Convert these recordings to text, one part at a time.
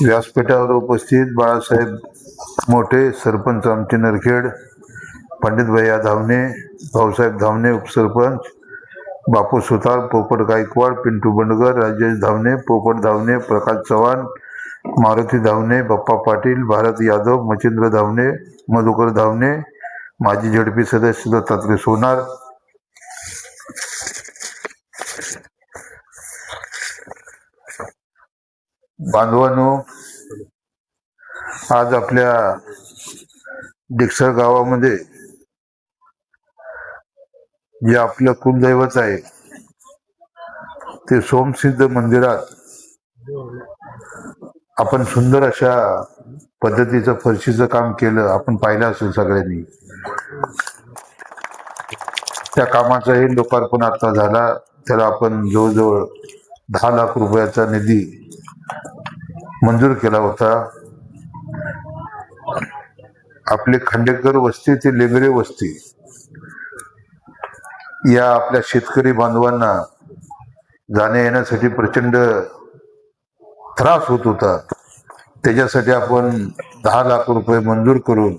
व्यासपीठावर उपस्थित बाळासाहेब मोठे, सरपंच आमचे नरखेड, पंडित भैया धावणे, भाऊसाहेब धावणे उपसरपंच, बापू सुतार, पोपट गायकवाड, पिंटू बंडगर, राजेश धावणे, पोपट धावणे, प्रकाश चव्हाण, मारुती धावणे, बप्पा पाटील, भारत यादव, मच्छिंद्र धावणे, मधुकर धावणे, माजी झडपी सदस्य दत्तात्रय सोनार, बांधवांनो, आज आपल्या डिक्सळ गावामध्ये जे आपलं कुलदैवत आहे ते सोमसिद्ध मंदिरात आपण सुंदर अशा पद्धतीचं फरशीचं काम केलं. आपण पाहिलं असेल सगळ्यांनी. त्या कामाचाही लोकार्पण आता झाला. त्याला आपण जवळजवळ 10 लाख रुपयाचा निधी मंजूर केला होता. आपले खांडेकर वस्ती ते लेगरे वस्ती या आपल्या शेतकरी बांधवांना जाण्या येण्यासाठी प्रचंड त्रास होत होता. त्याच्यासाठी आपण 10 लाख रुपये मंजूर करून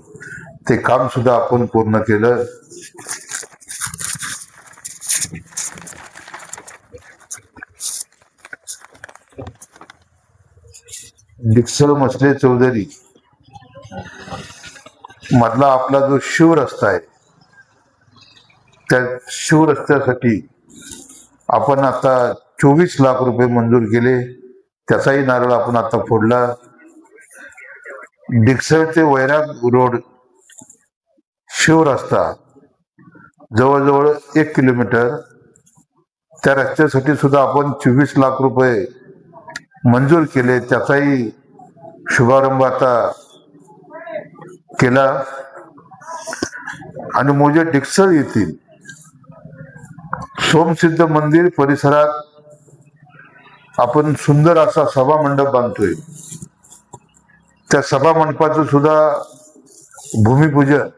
ते काम सुद्धा आपण पूर्ण केलं. डिक्सळ मसले चौधरी मधला आपला जो शिव रस्ता आहे त्या शिव रस्त्यासाठी आपण आता 24 लाख रुपये मंजूर केले. त्याचाही नारळ आपण आता फोडला. डिक्सळ ते वैराग रोड शिव रस्ता जवळजवळ 1 किलोमीटर, त्या रस्त्यासाठी सुद्धा आपण 24 लाख रुपये मंजूर केले. त्याचाही शुभारंभ आता केला. आणि मोजे डिक्सळ येथील सोमसिद्ध मंदिर परिसरात आपण सुंदर असा सभा मंडप बांधतोय. त्या सभा मंडपाचं सुद्धा भूमिपूजन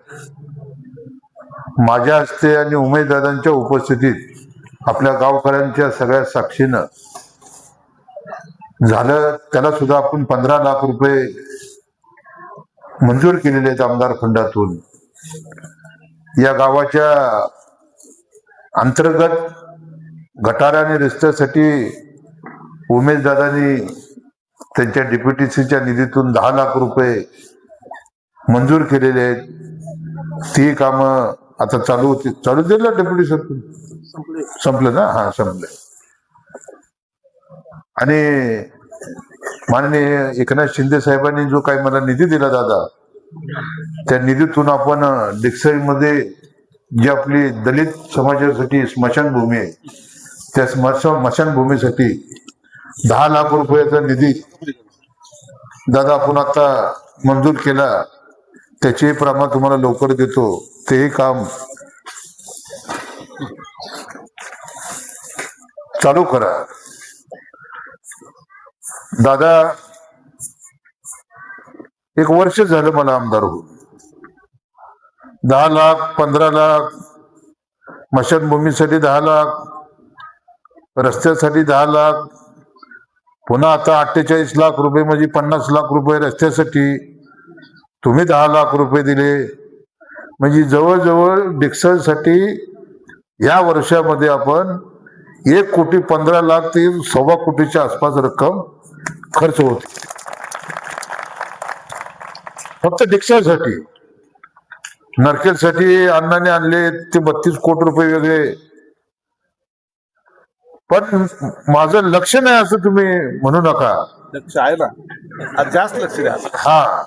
माझ्या हस्ते आणि उमेशदादांच्या उपस्थितीत आपल्या गावकऱ्यांच्या सगळ्या साक्षीनं झालं. त्याला सुद्धा आपण 15 लाख रुपये मंजूर केलेले आहेत आमदार फंडातून. या गावाच्या अंतर्गत गटार आणि रस्त्यासाठी उमेशदादांनी त्यांच्या DPTCच्या निधीतून 10 लाख रुपये मंजूर केलेले आहेत. ती कामं आता चालू होती. चालू दिलं डेप्युटी सरपंच संपलं ना? हा, संपलं. आणि माननीय एकनाथ शिंदे साहेबांनी जो काही मला निधी दिला दादा, त्या निधीतून आपण डिक्सळमध्ये जी आपली दलित समाजासाठी स्मशानभूमी आहे त्या स्मशानभूमीसाठी 10 लाख रुपयाचा निधी दादा आपण आता मंजूर केला. त्याचे प्रमाण तुम्हाला लवकर देतो. तेही काम चालू करा. दादा, 1 वर्ष झालं मला आमदार होऊन. 10 लाख, 15 लाख, स्मशानभूमीसाठी 10 लाख, रस्त्यासाठी 10 लाख, पुन्हा आता 48 लाख रुपये म्हणजे 50 लाख रुपये रस्त्यासाठी तुम्ही 10 लाख रुपये दिले. म्हणजे जवळजवळ डिक्सळसाठी या वर्षामध्ये आपण 1,15,00,000 ते 1.25 कोटीच्या आसपास रक्कम खर्च होते फक्त डिक्सळसाठी. नरखेडसाठी अण्णाने आणले ते 32 कोटी रुपये वेगळे. पण माझं लक्ष नाही असं तुम्ही म्हणू नका. लक्ष आहे ना, आज जास्त लक्ष द्या. हा,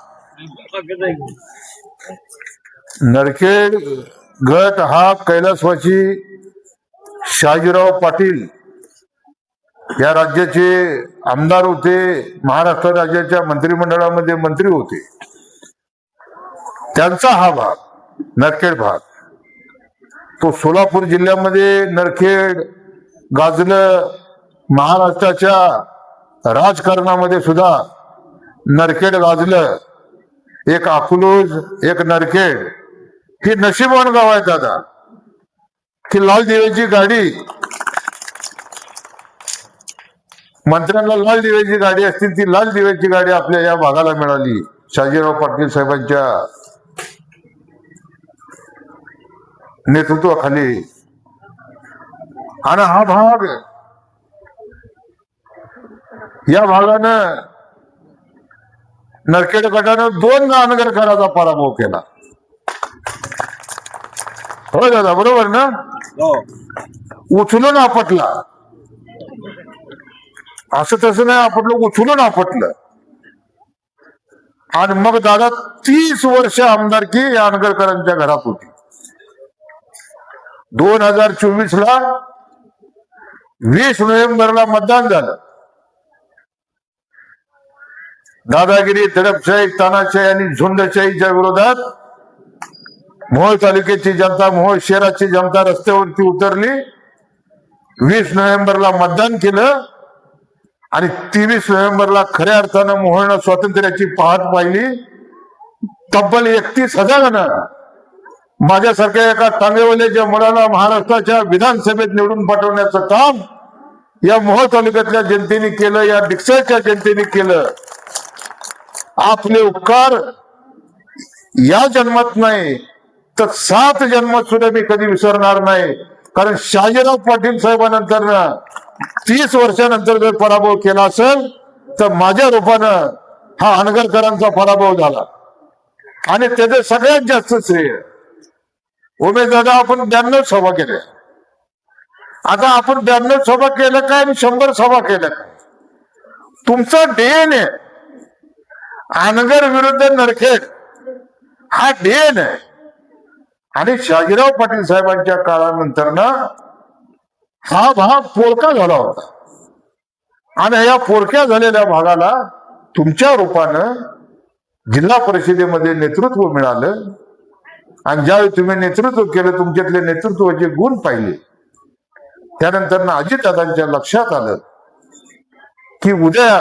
नरखेड गट हा कैलासवासी शहाजीराव पाटील या राज्याचे आमदार होते. महाराष्ट्र राज्याच्या मंत्रिमंडळामध्ये मंत्री होते. त्यांचा हा भाग, नरखेड भाग, तो सोलापूर जिल्ह्यामध्ये नरखेड गाजलं. महाराष्ट्राच्या राजकारणामध्ये सुद्धा नरखेड गाजलं. एक अकलूज, एक नरखेड, ही नशीबवान गाव आहे दादा. ही लाल दिव्याची गाडी मंत्र्यांना लाल दिव्याची गाडी असतील, ती लाल दिव्याची गाडी आपल्या या भागाला मिळाली शहाजीराव पाटील साहेबांच्या नेतृत्वाखाली. आणि हा भाग, या भागानं नरखेड गटानं 2 नानगरकरांचा पराभव केला. हो दादा, बरोबर ना? हो. उचलून आपटला, असं तसं नाही आपटलं, उचलून आपटलं. आणि मग दादा 30 वर्ष आमदारकी या आनगरकरांच्या घरात होती. 2024 ला 20 नोव्हेंबरला मतदान झालं. दादागिरी, दडपशाही, तानाशाही आणि झुंडशाहीच्या विरोधात मोहोळ तालुक्याची जनता, मोहोळ शहराची जनता रस्त्यावरती उतरली. 20 नोव्हेंबरला मतदान केलं आणि 23 नोव्हेंबरला खऱ्या अर्थानं मोहोळनं स्वातंत्र्याची पहाट पाहिली. तब्बल 31,000 माझ्यासारख्या एका तांबेवाल्याच्या मुलाला महाराष्ट्राच्या विधानसभेत निवडून पाठवण्याचं काम या मोहोळ तालुक्यातल्या जनतेने केलं, या डिक्सलच्या जनतेने केलं. आपले उपकार या जन्मात नाही तर 7 जन्मात सुद्धा मी कधी विसरणार नाही. कारण शहाजीराव पाटील साहेबांनंतर 30 वर्षानंतर जर पराभव केला असेल तर माझ्या रूपानं हा अनगरकरांचा पराभव झाला. आणि त्याचे सगळ्यात जास्त श्रेय उमेश दादा, आपण 92 सभा केल्या. आता आपण 92 सभा केलं काय आणि 100 सभा केल्या काय? तुमचा DNA अनगर विरुद्ध नरखेड हा DNA आहे. आणि शहाजीराव पाटील साहेबांच्या काळानंतर ना हा भाग पोरका झाला होता. आणि या पोरक्या झालेल्या भागाला तुमच्या रूपानं जिल्हा परिषदेमध्ये नेतृत्व मिळालं. आणि ज्यावेळी तुम्ही नेतृत्व केलं, तुमच्यातले नेतृत्वाचे गुण पाहिले, त्यानंतर ना अजितदादांच्या लक्षात आलं की उद्या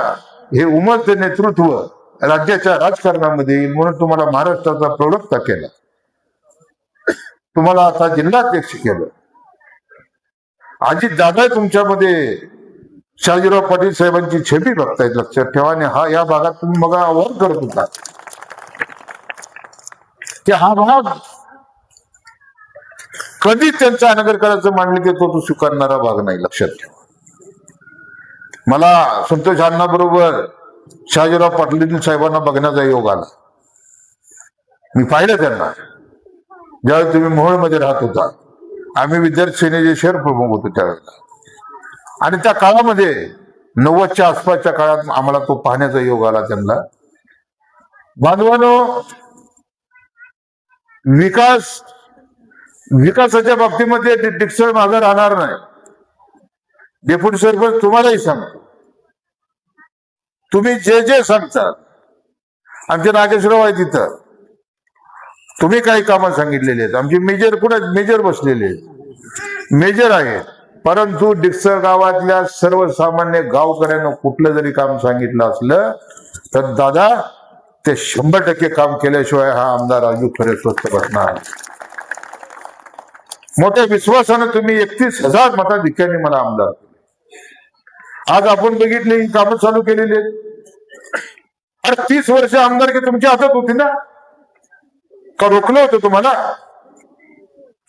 हे उमलते नेतृत्व राज्याच्या राजकारणामध्ये येईल. म्हणून तुम्हाला महाराष्ट्राचा प्रवक्ता केला, तुम्हाला आता जिल्हाध्यक्ष केलं. अजितदादा तुमच्यामध्ये शहाजीराव पाटील साहेबांची छबी बघतायत, लक्षात ठेवा. आणि हा या भागात तुम्ही मग आव्हान करत होता की हा भाग कधी त्यांचा अनगरकरांचं मांडणी देतो तो स्वीकारणारा भाग नाही, लक्षात ठेवा. मला संतोष अण्णा बरोबर शहाजीराव पाटील साहेबांना बघण्याचा योग आला. मी पाहिलं त्यांना ज्यावेळी तुम्ही मोहोळमध्ये राहत होता. आम्ही विद्यार्थी सेनेचे शहर प्रमुख होतो त्यावेळेला. आणि त्या काळामध्ये 90च्या आसपासच्या काळात आम्हाला तो पाहण्याचा योग आला त्यांना. बांधवानो, विकासाच्या बाबतीमध्ये डिक्सळ मागे राहणार नाही. डेप्युटी सरपंच तुम्हालाही सांगतो, तुम्ही जे जे सांगता, आमचे नागेशराव आहे तिथं, तुम्ही काही कामं सांगितलेली आहेत. आमची मेजर कुठे मेजर बसलेले आहेत, मेजर आहेत. परंतु डिक्सळ गावातल्या सर्वसामान्य गावकऱ्यांना कुठलं जरी काम सांगितलं असलं तर दादा ते 100% काम केल्याशिवाय हा आमदार राजू खरे स्वस्त बसणार. मोठ्या विश्वासानं तुम्ही 31,000 मताधिक्याने मला आमदार केले. आज आपण बघितले ही कामं चालू केलेली आहेत. अरे 30 वर्ष आमदारकी तुमच्या हातात होती ना, का रोखलं होतं तुम्हाला?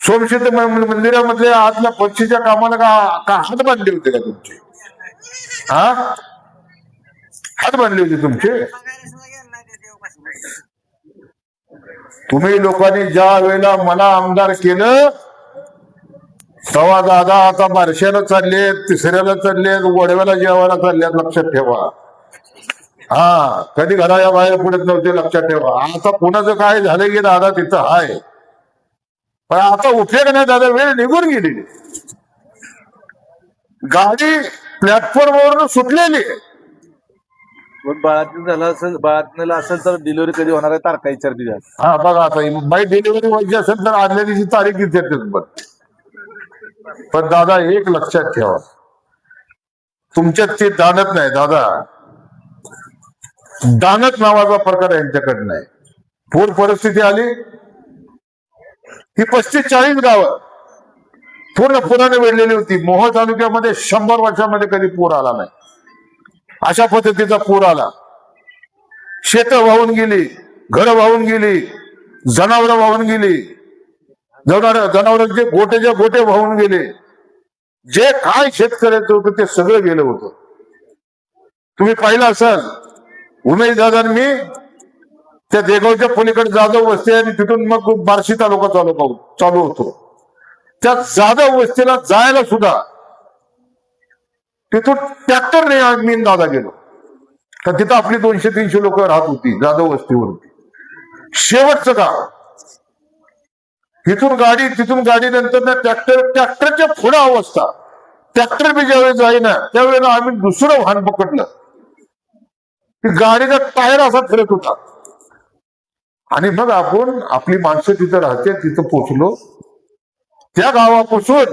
सोमशेत मंदिरामधल्या आतल्या पक्षीच्या कामाला का हात बांधले होते का तुमचे? हात बांधले होते तुमचे? तुम्ही लोकांनी ज्या वेळेला मला आमदार केलं तेव्हा दादा आता बारशाला चाललेत, तिसऱ्याला चाललेत, वडव्याला जेवायला चालल्यात, लक्षात ठेवा. कधी घराच्या बाहेर पुढे नव्हते, लक्षात ठेवा. आता कुणाचं काय झालं की दादा तिथं आहे, पण आता उपयोग नाही दादा, वेळ निघून गेलेली. गाडी प्लॅटफॉर्मवरून सुटलेली. बाळातून झालं असेल, बाळातून असेल तर डिलिव्हरी कधी होणार आहे तारखा विचारती द्या. बघा आता बाई डिलिव्हरी व्हायची असेल तर आदल्या दिवशी तारीख विचारते. पण दादा एक लक्षात ठेवा, तुमच्यात ते दानत नाही दादा. दानत नावाचा प्रकार यांच्याकडे नाही. पूर परिस्थिती आली, ही 35-40 गावं पूर्ण पुराने वेढलेली होती. मोहोळ तालुक्यामध्ये 100 वर्षामध्ये कधी पूर आला नाही. अशा पद्धतीचा पूर आला. शेतं वाहून गेली, घरं वाहून गेली, जनावरं वाहून गेली, जनावरांचे गोटेच्या गोटे वाहून गेले. जे काय शेतकऱ्याचं होतं ते सगळं गेलं होतं. तुम्ही पाहिलं असाल, उमेश दादा मी त्या देगावच्या पलीकडे जाधव वस्ती आणि तिथून मग बार्शी तालुका चालू होतो. त्या जाधव वस्तीला जायला सुद्धा तिथून ट्रॅक्टरने मी दादा गेलो. तर तिथं आपली 200-300 लोक राहत होती जाधव वस्तीवरती. शेवटचं गाव, तिथून गाडी नंतर ना ट्रॅक्टरच्या पुढे अवस्था. ट्रॅक्टर बी ज्यावेळेस जाईना त्यावेळेला आम्ही दुसरं वाहन पकडलं. गाडीचा टायर असा फिरत होता. आणि मग आपण आपली माणसं तिथं राहते तिथं पोचलो. त्या गावापासून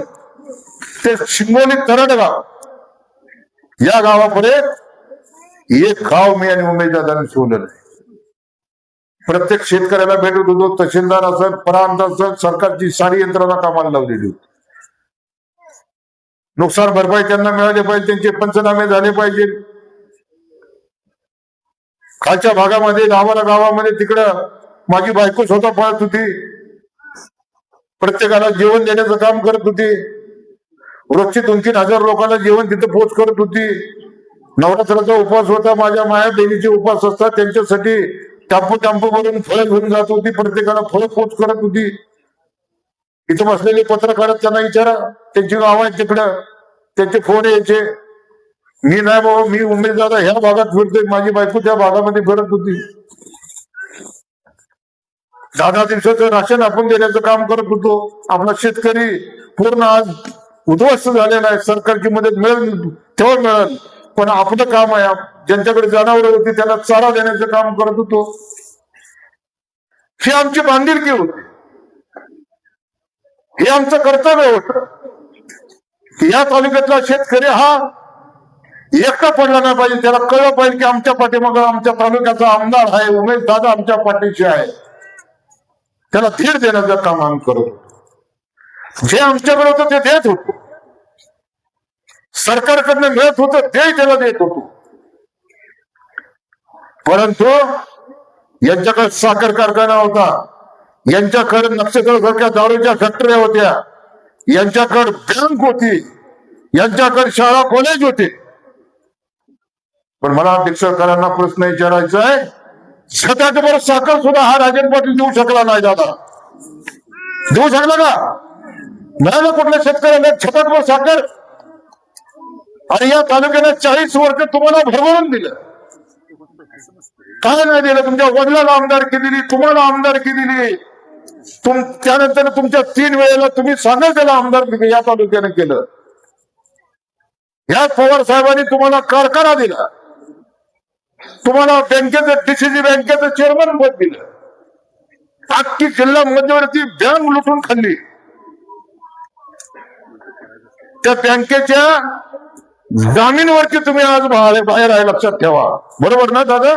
ते शिंगोली तरड गाव या गावापर्यंत एक गाव मी आणि उमेश दादांनी सोडलं नाही. प्रत्येक शेतकऱ्याला भेटत होतो. तहसीलदार असेल, प्रांत असेल, सरकारची सारी यंत्रणा कामाला लावलेली होती. नुकसान भरपाई त्यांना मिळाली पाहिजे, त्यांचे पंचनामे झाले पाहिजे. खालच्या भागामध्ये गावामध्ये तिकडं माझी बायको स्वतः पळत होती, प्रत्येकाला जेवण देण्याचं काम करत होती. रोजची 2-3 हजार लोकांना जेवण तिथं पोच करत होती. नवरात्राचा उपवास होता, माझ्या माया बहिणीचे उपवास असतात, त्यांच्यासाठी टॅम्पो भरून फळं घेऊन जात होती. प्रत्येकाला फळं पोच करत होती. इथं बसलेले पत्रकार त्यांना विचारा, त्यांची गाव आहेत तिकडं, त्यांचे फोन यायचे. मी नाही बाबा, मी उमेश दादा ह्या भागात फिरतोय, माझी बायको त्या भागामध्ये फिरत होती. 10 दिवसाचं राशन आपण देण्याचं काम करत होतो. आपला शेतकरी पूर्ण आज उद्ध्वस्त झालेला आहे. सरकारची मदत मिळेल तेव्हा मिळेल, पण आपलं काम आहे, ज्यांच्याकडे जनावरं होती त्याला चारा देण्याचं काम करत होतो. ही आमची बांधिलकी होती, हे आमचं कर्तव्य होतं. या तालुक्यातला शेतकरी हा एकटा पडला नाही पाहिजे. त्याला कळलं पाहिजे की आमच्या पाठीमागं आमच्या तालुक्याचा आमदार आहे, उमेश दादा आमच्या पाठीशी आहे. त्याला धीर देण्याचं काम आम्ही करत होतो. जे आमच्याकडे होतं ते देत होतो. सरकारकडनं मिळत होतं ते त्याला देत होतो. परंतु यांच्याकडे साखर कारखाना होता, यांच्याकडे नक्षत्रासारख्या दारूच्या फॅक्टऱ्या होत्या, यांच्याकडे बँक होती, यांच्याकडे शाळा कॉलेज होते. पण मला अध्यक्षकारांना प्रश्न विचारायचा आहे, 7-8 साखर सुद्धा हा राजन पाटील देऊ शकला नाही. दादा देऊ शकला का? मिळालं कुठल्या शेतकऱ्याला 7-8 साखर? आणि या तालुक्याने 40 वर्ष तुम्हाला भरभरून दिलं. काय नाही दिलं? तुमच्या वडिलांना आमदारकी दिली, तुम्हाला आमदारकी दिली. त्यानंतर तुमच्या 3 वेळेला तुम्ही सांगाल त्याला आमदारकी या तालुक्याने केलं. या पवार साहेबांनी तुम्हाला कारखाना दिला, तुम्हाला बँकेचं DCC बँकेचं चेअरमन पद दिलं. अख्खी जिल्हा मध्यवर्ती बँक लुटून खाल्ली. त्या बँकेच्या जामीनवरती तुम्ही आज बाहेर आहे, लक्षात ठेवा. बरोबर ना दादा?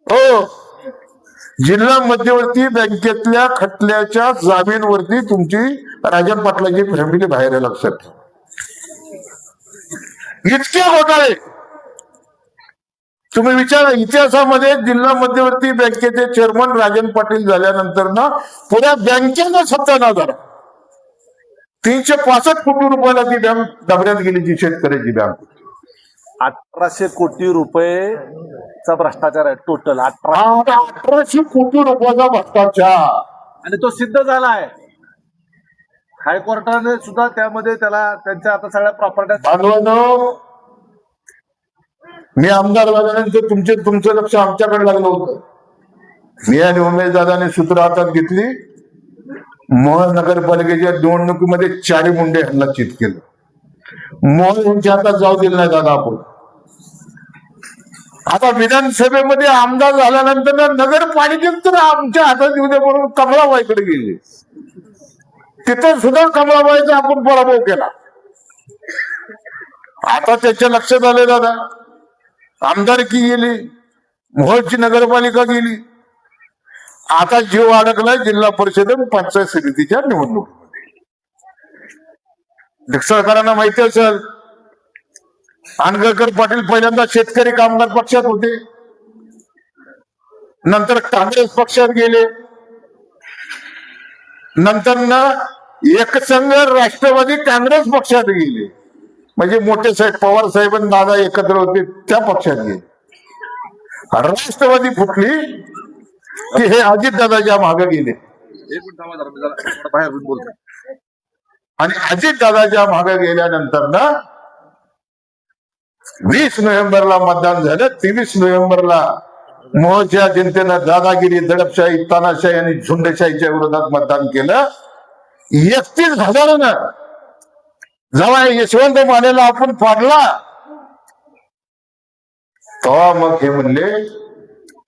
हो, जिल्हा मध्यवर्ती बँकेतल्या खटल्याच्या जामीनवरती तुमची राजन पाटलाची फॅमिली बाहेर आहे, लक्षात ठेवा. इतके घोटाळे तुम्ही विचारा. इतिहासामध्ये जिल्हा मध्यवर्ती बँकेचे चेअरमन राजन पाटील झाल्यानंतर ना पुऱ्या बँकेचा सत्ता ना झाला. 365 कोटी रुपयाला ती बँक डबऱ्यात गेली, जी शेतकऱ्याची बँक. 1800 कोटी रुपयेचा भ्रष्टाचार आहे टोटल. 1800 कोटी रुपयाचा भ्रष्टाचार, आणि तो सिद्ध झाला आहे. हायकोर्टाने सुद्धा त्यामध्ये त्यांच्या आता सगळ्या प्रॉपर्ट्या. बांधवांनो, मी आमदार झाल्यानंतर तुमचं लक्ष आमच्याकडे लागलं होतं. मी आणि उमेश दादाने सूत्र हातात घेतली. मोहोळ नगरपालिकेच्या निवडणुकीमध्ये 4 मुंडे ह्यांना चित केलं. मोहोळ यांच्या हातात जाऊ दिलं नाही दादा आपण. आता विधानसभेमध्ये आमदार झाल्यानंतर नगरपालिकेत तर आमच्या हातात येऊ दे म्हणून कमळाबाईकडे गेले. तिथं सुद्धा कमळाबाईचा आपण पराभव केला. आता त्याच्या लक्षात आले दादा, आमदारकी गेली, मोहोळची नगरपालिका गेली. आता जीव अडकलाय जिल्हा परिषद आणि पंचायत समितीच्या निवडणुकीमध्ये. सरकारांना माहिती असेल आंगळकर पाटील पहिल्यांदा शेतकरी कामगार पक्षात होते, नंतर काँग्रेस पक्षात गेले, नंतर ना एकसंघ राष्ट्रवादी काँग्रेस पक्षात गेले. म्हणजे मोठे साहेब पवार साहेब आणि दादा एकत्र होते त्या पक्षात गेले. राष्ट्रवादी फुटली की हे अजितदादाच्या मागे गेले एक मिनिट थांबा जरा, मी जरा बाहेर बोलतो. आणि अजितदादाच्या मागे गेल्यानंतर ना 20 नोव्हेंबरला मतदान झालं. 23 नोव्हेंबरला मोहच्या जनतेनं दादागिरी, दडपशाही, तानाशाही आणि झुंडशाहीच्या विरोधात मतदान केलं. 31,000 जेव्हा यशवंत मानेला आपण पाडला तेव्हा मग हे म्हणले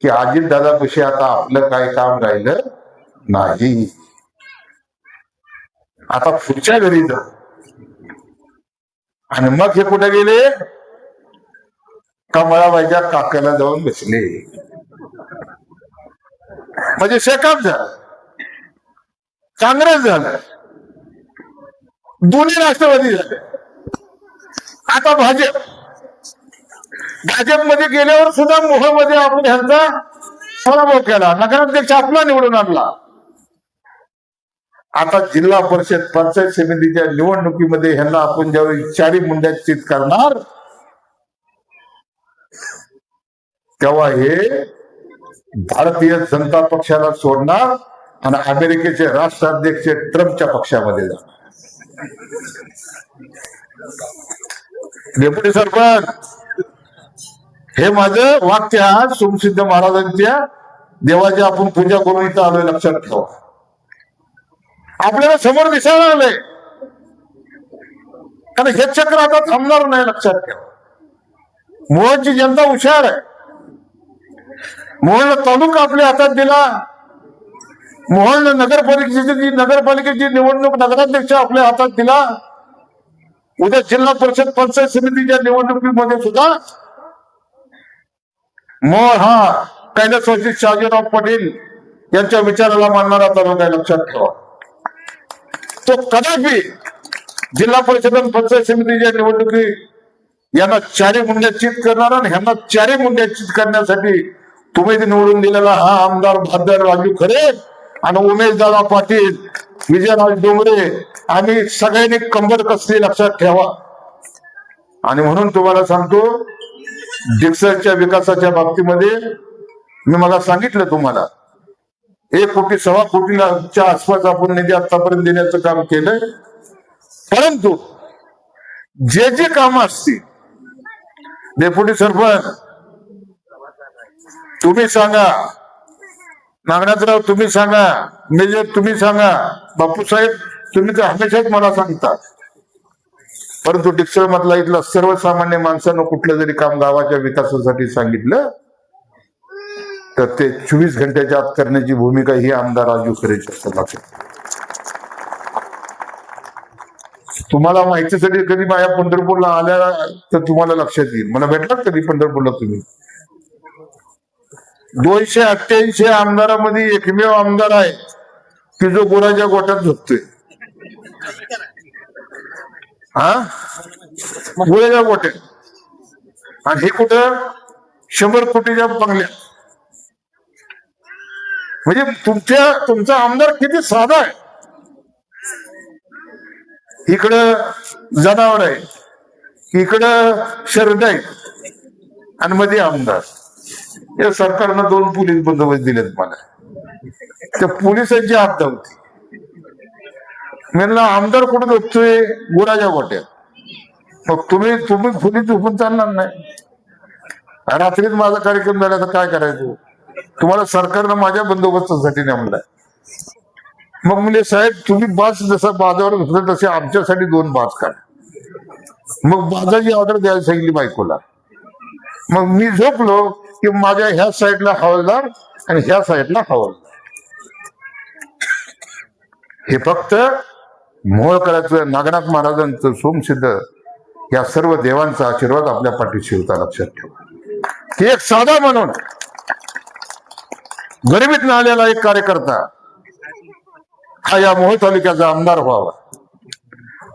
की अजितदादापाशी आता आपलं काय काम राहिलं नाही, आता पुढच्या घरी जा. आणि मग हे कुठे गेले? कमळाबाईच्या काकाला जाऊन बसले. म्हणजे शेकाप झालं, काँग्रेस झालं, दोन्ही राष्ट्रवादी झाले. आता भाजपमध्ये गेल्यावर सुद्धा मोहमध्ये आपण ह्यांचा पराभव केला, नगराध्यक्ष आपला निवडून आणला. आता जिल्हा परिषद पंचायत समितीच्या निवडणुकीमध्ये ह्यांना आपण ज्यावेळी चारी मुंड्यात चित करणार तेव्हा हे भारतीय जनता पक्षाला सोडणार आणि अमेरिकेचे राष्ट्राध्यक्ष ट्रम्पच्या पक्षामध्ये जाणार. डेप्युटी सरपंच, हे माझं वाक्य आज सोमसिद्ध महाराजांच्या देवाची आपण पूजा करून इथं आलोय, लक्षात ठेवा. आपल्याला समोर दिसायला आलंय कारण हे चक्र आता थांबणार नाही, लक्षात ठेवा. मोहनची जनता हुशार आहे. मोहनला तालुका आपल्या हातात दिला, मोहनला नगरपालिकेची निवडणूक नगराध्यक्ष आपल्या हातात दिला. उद्या जिल्हा परिषद पंचायत समितीच्या निवडणुकीमध्ये सुद्धा मोहन हा कैलासवासी शहाजीराव पाटील यांच्या विचाराला मानणारा तालुका आहे, लक्षात ठेवा. तो कदापि जिल्हा परिषद आणि पंचायत समितीच्या निवडणुकी यांना चारी मुंड्या चित करणार आणि ह्यांना चारी मुंड्या चित करण्यासाठी तुम्ही निवडून दिलेला हा आमदार भादर राजू खरे आणि उमेशदादा पाटील, विजयराज डोंगरे, आम्ही सगळ्यांनी कंबर कसली, लक्षात ठेवा. आणि म्हणून तुम्हाला सांगतो, डिक्सलच्या विकासाच्या बाबतीमध्ये मी मला सांगितलं तुम्हाला 1 कोटी 1.25 कोटीच्या आसपास आपण निधी आतापर्यंत देण्याचं काम केलंय. परंतु जे जे काम असतील, डेप्युटी सरपंच तुम्ही सांगा, नागनाथराव तुम्ही सांगा, मेजर तुम्ही सांगा, बापूसाहेब तुम्ही तर हमेशाच मला सांगता. परंतु डिक्सळ मधला इथला सर्वसामान्य माणसानं कुठलं जरी काम गावाच्या विकासासाठी सांगितलं तर ते 24 घंट्याच्या आत करण्याची भूमिका ही आमदार राजू खरेची असते. तुम्हाला माहितीसाठी कधी माझ्या पंढरपूरला आल्या तर तुम्हाला लक्षात येईल. मला भेटलात कधी पंढरपूरला तुम्ही? 288 आमदारामध्ये एकमेव आमदार आहे की जो गुराच्या गोट्यात झोपतोय. हा, गुराच्या गोट्यात. आणि हे कुठं? 100 कोटीच्या बंगल्यात. म्हणजे तुमचा आमदार किती साधा आहे. इकडं जनावर आहे, इकडं शरद आहे आणि मध्ये आमदार. या सरकारनं 2 पोलीस बंदोबस्त दिलेत मला. त्या पोलिसांची आपदा होती. म्हणलं आमदार कुठं झोपतोय? गुराच्या गोट्यात. मग तुम्ही खोलीत झोपून चालणार नाही. रात्रीत माझा कार्यक्रम झाला तर काय करायचं? तुम्हाला सरकारनं माझ्या बंदोबस्तासाठी नेमलाय. मग म्हणजे साहेब तुम्ही बाज जसं बाजावर घेतलं तसे आमच्यासाठी 2 बाज काढा. मग बाजाची ऑर्डर द्यायला सांगितली बायकोला. मग मी झोपलो की माझ्या ह्या साईडला हवालदार आणि ह्या साईडला हवालदार. हे फक्त मोहोळकरांचं, नागनाथ महाराजांचं, सोमसिद्ध या सर्व देवांचा आशीर्वाद आपल्या पाठीशी होता, लक्षात ठेवा. की एक साधा म्हणून गरिबीत आलेला एक कार्यकर्ता हा या मोहोळ तालुक्याचा आमदार व्हावा.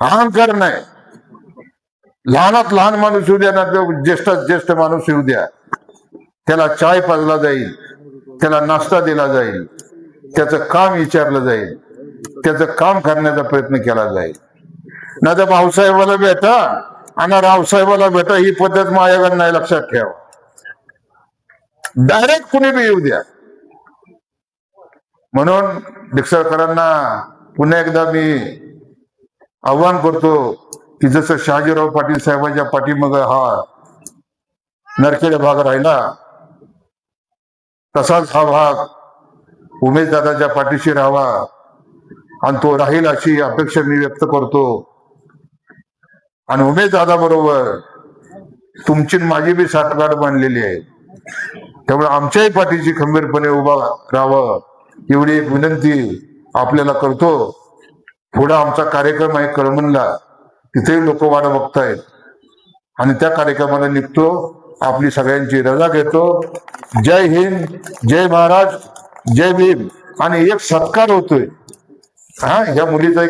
अहंकार नाही, लहानात लहान माणूस येऊ द्या ना, तो ज्येष्ठात ज्येष्ठ माणूस येऊ द्या, त्याला चाय पाजला जाईल, त्याला नाश्ता दिला जाईल, त्याचं काम विचारलं जाईल, त्याचं काम करण्याचा प्रयत्न केला जाईल. ना तर भाऊसाहेबाला भेटा आणि रावसाहेबाला भेटा ही पद्धत माझ्याकडे नाही, लक्षात ठेवा. डायरेक्ट कुणी बी येऊ द्या. म्हणून डिकसळकरांना पुन्हा एकदा मी आव्हान करतो की जसं शहाजीराव पाटील साहेबांच्या पाठीमाग हा नरखेड भाग राहिला, तसाच हा भाग उमेशदादाच्या पाठीशी राहावा आणि तो राहील अशी अपेक्षा मी व्यक्त करतो. आणि उमेशदादा बरोबर तुमची माझी बी साठगाठ बांधलेली आहे, त्यामुळे आमच्याही पाठीशी खंबीरपणे उभा राहावं एवढी एक विनंती आपल्याला करतो. पुढे आमचा कार्यक्रम आहे कळमनला, तिथेही लोक वाट बघतायत आणि त्या कार्यक्रमाला निघतो. आपली सगळ्यांची रजा घेतो. जय हिंद, जय महाराज, जय भीम. आणि एक सत्कार होतोय, ह्या मुलीचा एक